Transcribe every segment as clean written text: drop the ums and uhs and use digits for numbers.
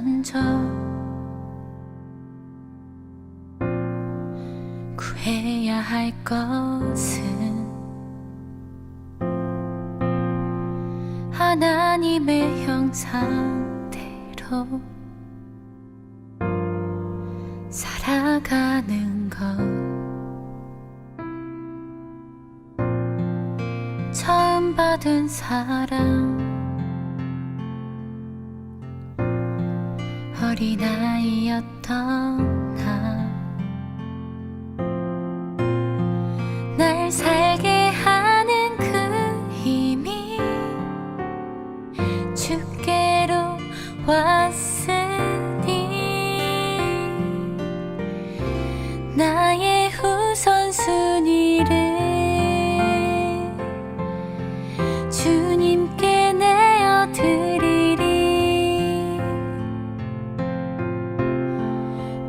먼저 구해야 할 것은 하나님의 형상대로 살아가는 것. 처음 받은 사랑, 어린아이였던 날 살게 하는 그 힘이 주께로 왔으니 나의 우선순위를 주님께 내어드리리.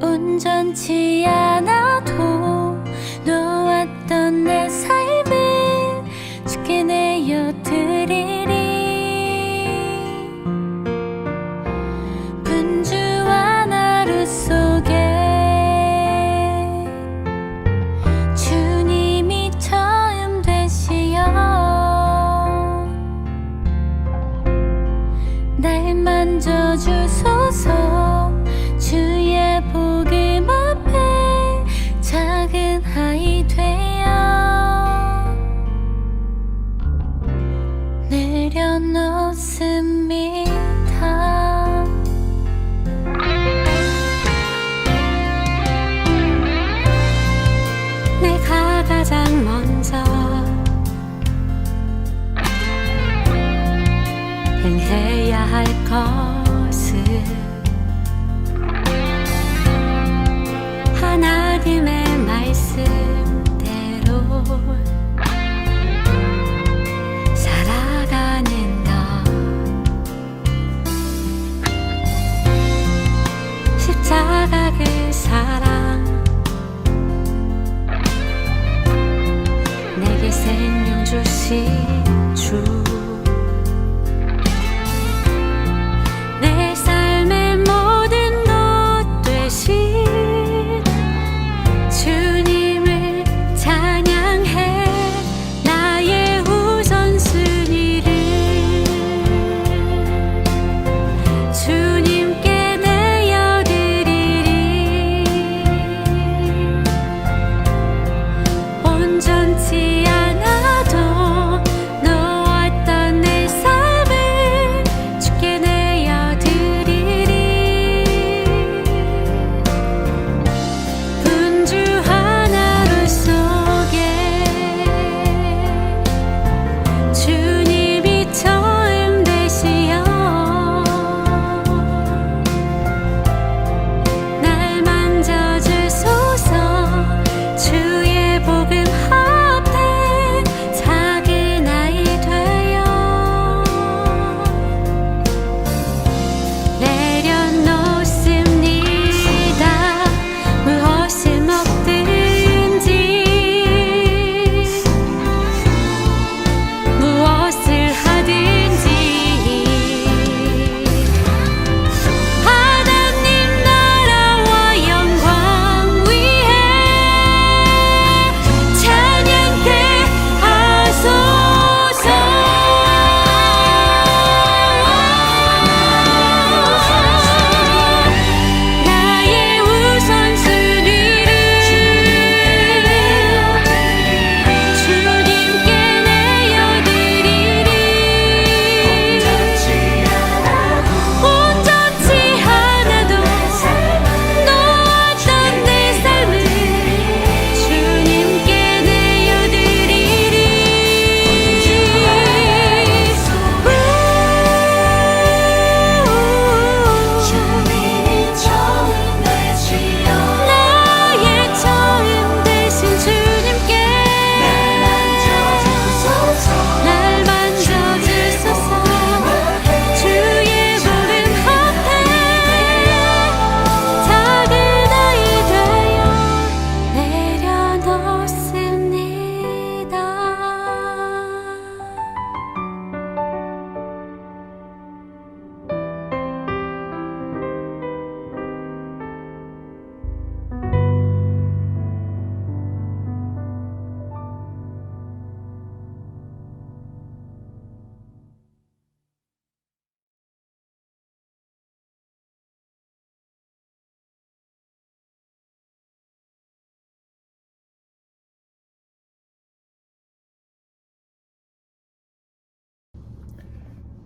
온전치 않아도 놓았던 내 삶을 주께 내어드리리. 분주한 하루 속에 주님이 처음 되시어 날 만져주소서. 주의 복음 앞에 작은 아이 되어 내려놓습니다. 내가 가장 먼저 행해야 할 것은 하나님의 말씀대로 살아가는 것. 십자가 그 사랑 내게 생명 주신 주. 내 삶의 모든 것 되신 주님을 찬양해. 나의 우선순위를 주님께 내어드리리. 온전치 않아도 놓았던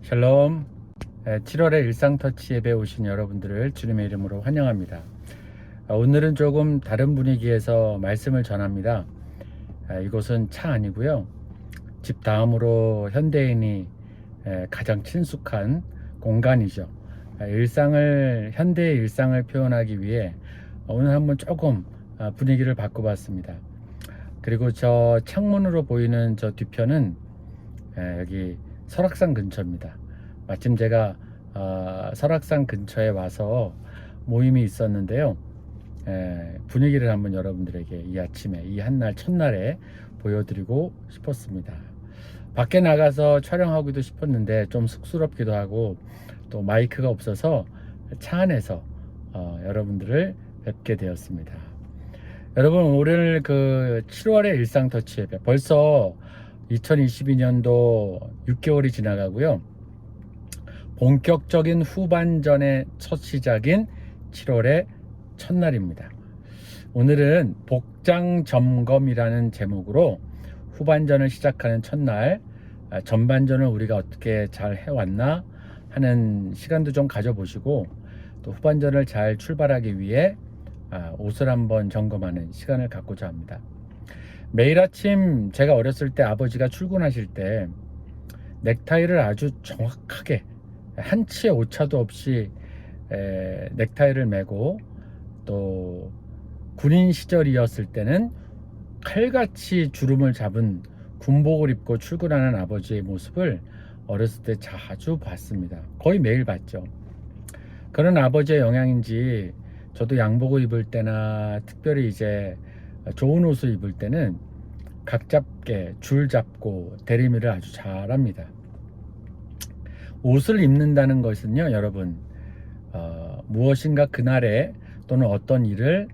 샬롬. 7월의 일상터치 예배에 오신 여러분들을 주님의 이름으로 환영합니다. 오늘은 조금 다른 분위기에서 말씀을 전합니다. 이곳은 차 아니고요, 집 다음으로 현대인이 가장 친숙한 공간이죠. 현대의 일상을 표현하기 위해 오늘 한번 조금 분위기를 바꿔봤습니다. 그리고 저 창문으로 보이는 저 뒤편은 여기 설악산 근처입니다. 마침 제가 설악산 근처에 와서 모임이 있었는데요, 분위기를 한번 여러분들에게 이 아침에, 이 한날 첫날에 보여드리고 싶었습니다. 밖에 나가서 촬영하기도 싶었는데 좀 쑥스럽기도 하고 또 마이크가 없어서 차 안에서 여러분들을 뵙게 되었습니다. 여러분, 오늘 그 7월의 일상터치 예배, 벌써 2022년도 6개월이 지나가고요, 본격적인 후반전의 첫 시작인 7월의 첫날입니다. 오늘은 복장 점검이라는 제목으로 후반전을 시작하는 첫날, 전반전을 우리가 어떻게 잘 해왔나 하는 시간도 좀 가져보시고, 또 후반전을 잘 출발하기 위해 옷을 한번 점검하는 시간을 갖고자 합니다. 매일 아침 제가 어렸을 때 아버지가 출근하실 때 넥타이를 아주 정확하게 한 치의 오차도 없이 넥타이를 매고, 또 군인 시절이었을 때는 칼같이 주름을 잡은 군복을 입고 출근하는 아버지의 모습을 어렸을 때 자주 봤습니다. 거의 매일 봤죠. 그런 아버지의 영향인지 저도 양복을 입을 때나 특별히 이제 좋은 옷을 입을 때는 각 잡게 줄 잡고 대리미를 아주 잘합니다. 옷을 입는다는 것은요, 여러분, 무엇인가 그날에 또는 어떤 일을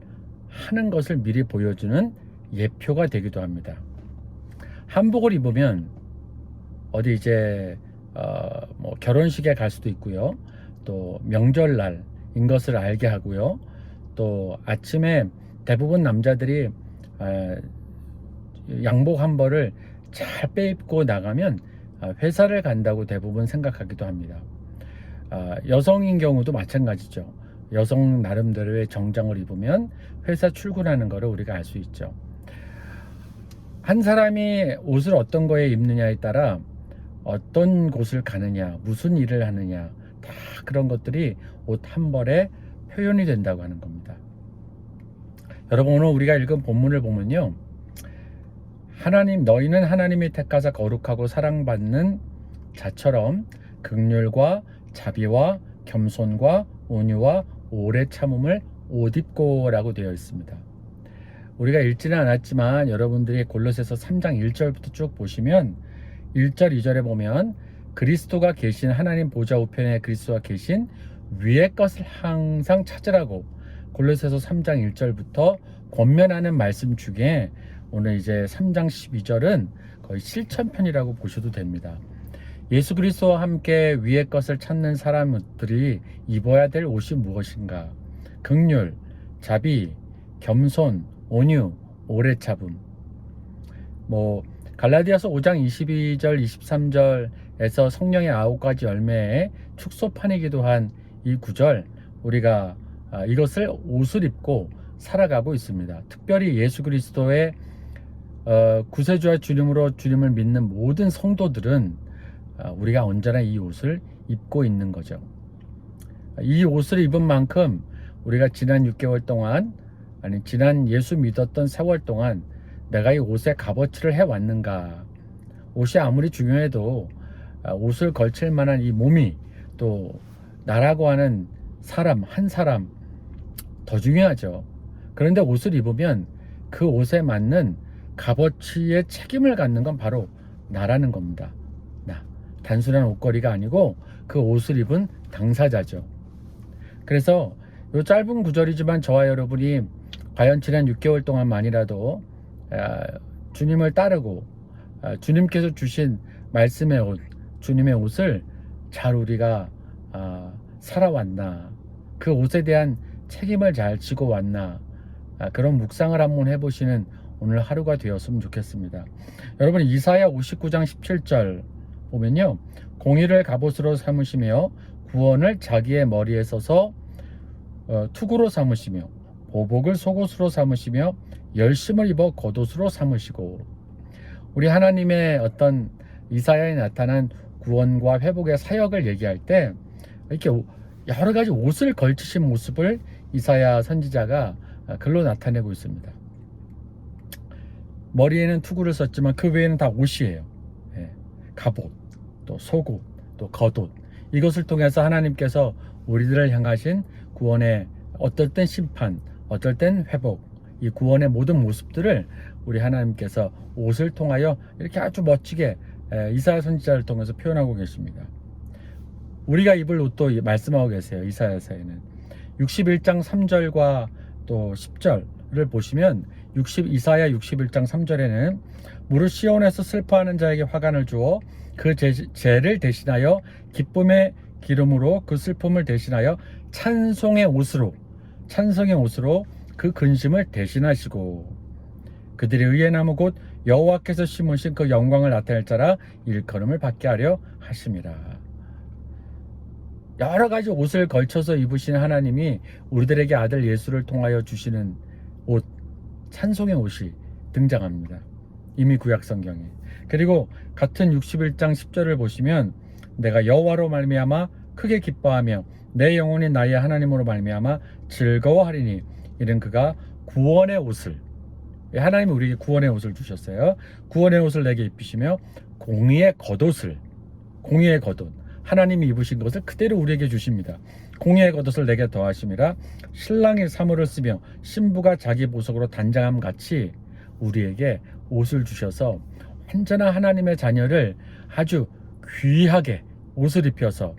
하는 것을 미리 보여주는 예표가 되기도 합니다. 한복을 입으면 어디 이제 뭐 결혼식에 갈 수도 있고요, 또 명절날인 것을 알게 하고요, 또 아침에 대부분 남자들이 양복 한 벌을 잘 빼입고 나가면 회사를 간다고 대부분 생각하기도 합니다. 여성인 경우도 마찬가지죠. 여성 나름대로의 정장을 입으면 회사 출근하는 것을 우리가 알 수 있죠. 한 사람이 옷을 어떤 거에 입느냐에 따라 어떤 곳을 가느냐, 무슨 일을 하느냐, 다 그런 것들이 옷 한 벌에 표현이 된다고 하는 겁니다. 여러분, 오늘 우리가 읽은 본문을 보면요, 너희는 하나님이 택하사 거룩하고 사랑받는 자처럼 긍휼과 자비와 겸손과 온유와 오래 참음을 옷 입고 라고 되어 있습니다. 우리가 읽지는 않았지만 여러분들이 골로새서 3장 1절부터 쭉 보시면 1절 2절에 보면 그리스도가 계신 하나님 보좌 우편에 그리스도가 계신 위의 것을 항상 찾으라고 골로새서 3장 1절부터 권면하는 말씀 중에 오늘 이제 3장 12절은 거의 실천편이라고 보셔도 됩니다. 예수 그리스도와 함께 위의 것을 찾는 사람들이 입어야 될 옷이 무엇인가? 긍휼, 자비, 겸손, 온유, 오래 참음. 갈라디아서 5장 22절 23절에서 성령의 9가지 열매의 축소판이기도 한 이 구절, 우리가 이것을 옷을 입고 살아가고 있습니다. 특별히 예수 그리스도의 구세주와 주님으로 주님을 믿는 모든 성도들은 우리가 언제나 이 옷을 입고 있는 거죠. 이 옷을 입은 만큼 우리가 지난 6개월 동안, 지난 예수 믿었던 세월 동안 내가 이 옷의 값어치를 해왔는가. 옷이 아무리 중요해도 옷을 걸칠 만한 이 몸이, 또 나라고 하는 사람, 한 사람 더 중요하죠. 그런데 옷을 입으면 그 옷에 맞는 값어치의 책임을 갖는 건 바로 나라는 겁니다. 단순한 옷걸이가 아니고 그 옷을 입은 당사자죠. 그래서 이 짧은 구절이지만 저와 여러분이 과연 지난 6개월 동안만이라도 주님을 따르고 주님께서 주신 말씀의 옷, 주님의 옷을 잘 우리가 살아왔나, 그 옷에 대한 책임을 잘 지고 왔나, 그런 묵상을 한번 해보시는 오늘 하루가 되었으면 좋겠습니다. 여러분, 이사야 59장 17절 보면요, 공의를 갑옷으로 삼으시며 구원을 자기의 머리에 써서 투구로 삼으시며 보복을 속옷으로 삼으시며 열심을 입어 겉옷으로 삼으시고. 우리 하나님의 어떤 이사야에 나타난 구원과 회복의 사역을 얘기할 때 이렇게 여러 가지 옷을 걸치신 모습을 이사야 선지자가 글로 나타내고 있습니다. 머리에는 투구를 썼지만 그 외에는 다 옷이에요. 예, 갑옷, 또 속옷, 또 겉옷. 이것을 통해서 하나님께서 우리들을 향하신 구원의 어떨 땐 심판, 어떨 땐 회복, 이 구원의 모든 모습들을 우리 하나님께서 옷을 통하여 이렇게 아주 멋지게 이사야 선지자를 통해서 표현하고 계십니다. 우리가 입을 옷도 말씀하고 계세요. 이사야서에는 61장 3절과 또 10절을 보시면 이사야 61장 3절에는 무릇 시온에서 슬퍼하는 자에게 화관을 주어 그 죄를 대신하여 기쁨의 기름으로 그 슬픔을 대신하여 찬송의 옷으로 그 근심을 대신하시고 그들의 의의 나무 곧 여호와께서 심으신 그 영광을 나타낼 자라 일컬음을 받게 하려 하심이라. 여러 가지 옷을 걸쳐서 입으신 하나님이 우리들에게 아들 예수를 통하여 주시는 옷, 찬송의 옷이 등장합니다. 이미 구약 성경에. 그리고 같은 61장 10절을 보시면 내가 여호와로 말미암아 크게 기뻐하며 내 영혼이 나의 하나님으로 말미암아 즐거워하리니 이는 그가 구원의 옷을, 하나님이 우리에게 구원의 옷을 주셨어요. 구원의 옷을 내게 입히시며 공의의 겉옷을, 공의의 겉옷, 하나님이 입으신 것을 그대로 우리에게 주십니다. 공의의 겉옷을 내게 더하심이라. 신랑이 사물을 쓰며 신부가 자기 보석으로 단장함 같이 우리에게 옷을 주셔서 완전한 하나님의 자녀를 아주 귀하게 옷을 입혀서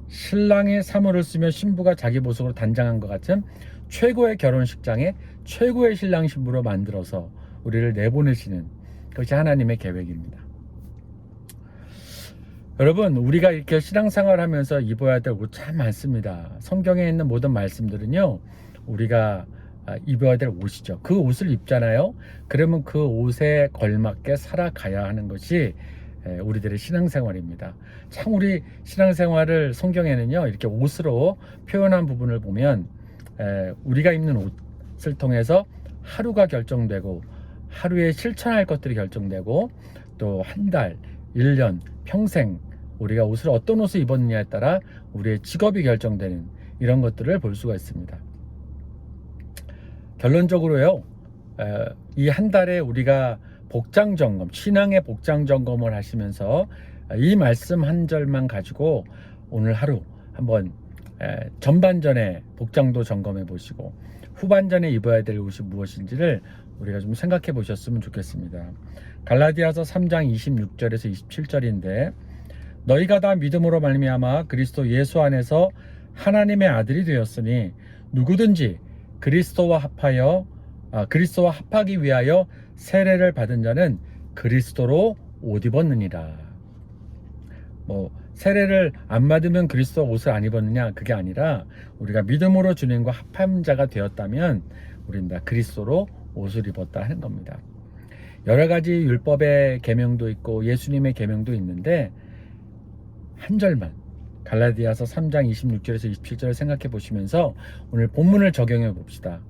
신랑이 사물을 쓰며 신부가 자기 보석으로 단장한 것 같은 최고의 결혼식장에 최고의 신랑 신부로 만들어서 우리를 내보내시는 것이 하나님의 계획입니다. 여러분, 우리가 이렇게 신앙생활을 하면서 입어야 될 옷 참 많습니다. 성경에 있는 모든 말씀들은요, 우리가 입어야 될 옷이죠. 그 옷을 입잖아요. 그러면 그 옷에 걸맞게 살아가야 하는 것이 우리들의 신앙생활입니다. 참 우리 신앙생활을 성경에는요, 이렇게 옷으로 표현한 부분을 보면 우리가 입는 옷을 통해서 하루가 결정되고 하루에 실천할 것들이 결정되고 또 한 달, 1년, 평생 우리가 어떤 옷을 입었느냐에 따라 우리의 직업이 결정되는 이런 것들을 볼 수가 있습니다. 결론적으로요, 이 한 달에 우리가 복장 점검, 신앙의 복장 점검을 하시면서 이 말씀 한 절만 가지고 오늘 하루 한번 전반전의 복장도 점검해 보시고 후반전에 입어야 될 옷이 무엇인지를 우리가 좀 생각해 보셨으면 좋겠습니다. 갈라디아서 3장 26절에서 27절인데 너희가 다 믿음으로 말미암아 그리스도 예수 안에서 하나님의 아들이 되었으니 누구든지 그리스도와 합하기 위하여 세례를 받은 자는 그리스도로 옷 입었느니라. 세례를 안 받으면 그리스도 옷을 안 입었느냐, 그게 아니라 우리가 믿음으로 주님과 합한 자가 되었다면 우리는 다 그리스도로 옷을 입었다 하는 겁니다. 여러 가지 율법의 계명도 있고 예수님의 계명도 있는데 한 절만 갈라디아서 3장 26절에서 27절을 생각해 보시면서 오늘 본문을 적용해 봅시다.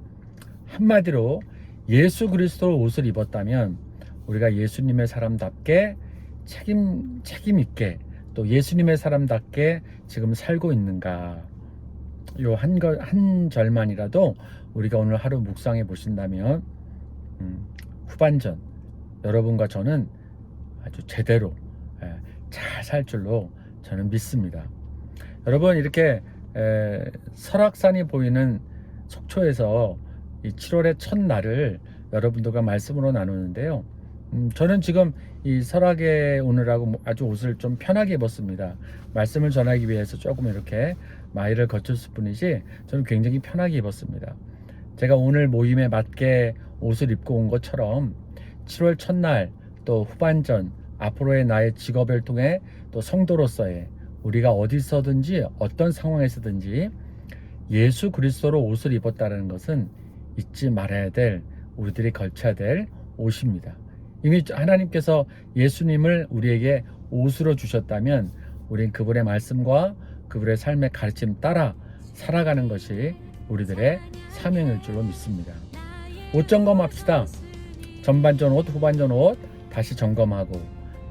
한마디로 예수 그리스도로 옷을 입었다면 우리가 예수님의 사람답게 책임 있게 또 예수님의 사람답게 지금 살고 있는가, 요 한 절만이라도 우리가 오늘 하루 묵상해 보신다면 후반전 여러분과 저는 아주 제대로 잘 살 줄로 저는 믿습니다. 여러분, 이렇게 설악산이 보이는 속초에서 이 7월의 첫날을 여러분들과 말씀으로 나누는데요. 저는 지금 이 설악에 오느라고 아주 옷을 좀 편하게 입었습니다. 말씀을 전하기 위해서 조금 이렇게 마일을 거쳤을 뿐이지 저는 굉장히 편하게 입었습니다. 제가 오늘 모임에 맞게 옷을 입고 온 것처럼 7월 첫날 또 후반전 앞으로의 나의 직업을 통해 또 성도로서의 우리가 어디서든지 어떤 상황에서든지 예수 그리스도로 옷을 입었다는 것은 잊지 말아야 될, 우리들이 걸쳐야 될 옷입니다. 이미 하나님께서 예수님을 우리에게 옷으로 주셨다면 우린 그분의 말씀과 그분의 삶의 가르침 따라 살아가는 것이 우리들의 사명일 줄로 믿습니다. 옷 점검합시다. 전반전 옷, 후반전 옷 다시 점검하고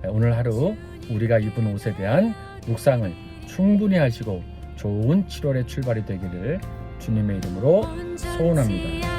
오늘 하루 우리가 입은 옷에 대한 묵상을 충분히 하시고 좋은 7월의 출발이 되기를 주님의 이름으로 소원합니다.